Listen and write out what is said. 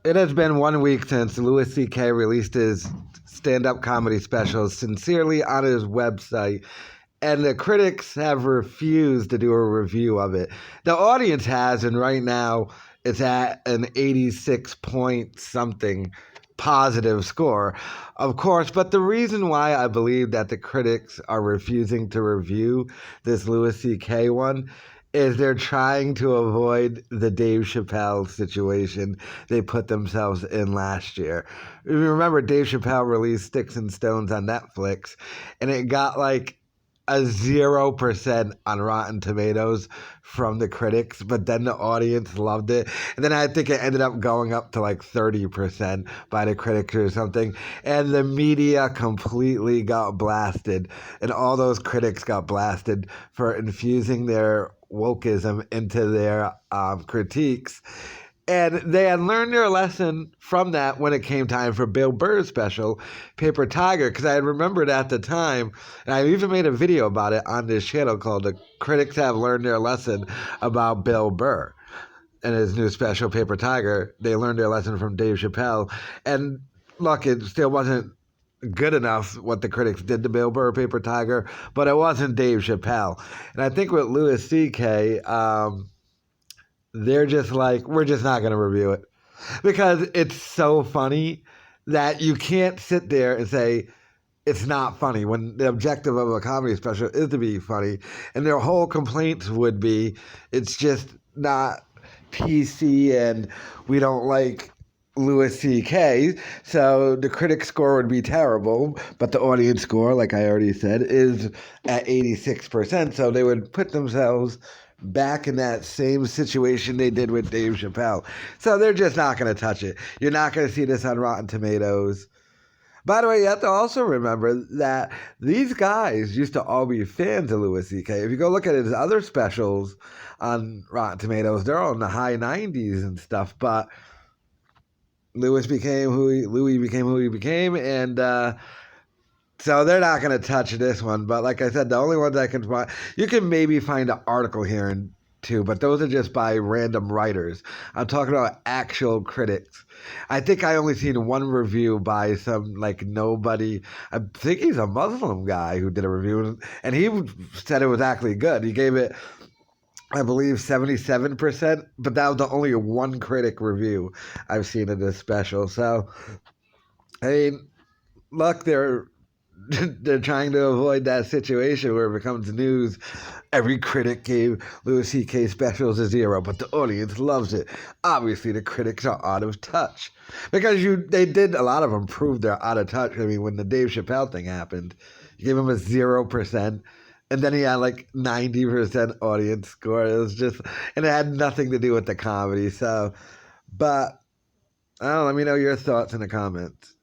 It has been 1 week since Louis C.K. released his stand-up comedy special Sincerely on his website, and the critics have refused to do a review of it. The audience has, and right now it's at an 86 point something positive score, of course. But the reason why I believe that the critics are refusing to review this Louis C.K. one is they're trying to avoid the Dave Chappelle situation they put themselves in last year. If you remember, Dave Chappelle released Sticks and Stones on Netflix, and it got like a 0% on Rotten Tomatoes from the critics, but then the audience loved it. And then I think it ended up going up to like 30% by the critics or something. And the media completely got blasted. And all those critics got blasted for infusing their wokeism into their critiques. And they had learned their lesson from that when it came time for Bill Burr's special, Paper Tiger, because I had remembered at the time, and I even made a video about it on this channel called The Critics Have Learned Their Lesson about Bill Burr and his new special, Paper Tiger. They learned their lesson from Dave Chappelle. And look, it still wasn't good enough what the critics did to Bill Burr, Paper Tiger, but it wasn't Dave Chappelle. And I think with Louis C.K., they're just like, we're just not going to review it because it's so funny that you can't sit there and say it's not funny when the objective of a comedy special is to be funny. And their whole complaints would be it's just not PC and we don't like Louis C.K. So the critic score would be terrible, but the audience score, like I already said, is at 86%. So they would put themselves back in that same situation they did with Dave Chappelle. So they're just not going to touch it. You're not going to see this on Rotten Tomatoes. By the way, you have to also remember that these guys used to all be fans of Louis C.K. If you go look at his other specials on Rotten Tomatoes, they're all in the high 90s and stuff. But Louis became who he became, and so they're not going to touch this one. But like I said, the only ones I can find, you can maybe find an article here and too, but those are just by random writers. I'm talking about actual critics. I think I only seen one review by some like nobody. I think he's a Muslim guy who did a review, and he said it was actually good. He gave it, I believe, 77%, but that was the only one critic review I've seen of this special. So, I mean, look, they're trying to avoid that situation where it becomes news. Every critic gave Louis C.K. specials a 0, but the audience loves it. Obviously, the critics are out of touch because they did, a lot of them proved they're out of touch. I mean, when the Dave Chappelle thing happened, you gave him a 0%, and then he had like 90% audience score. It was just, and it had nothing to do with the comedy. So, but I don't know, let me know your thoughts in the comments.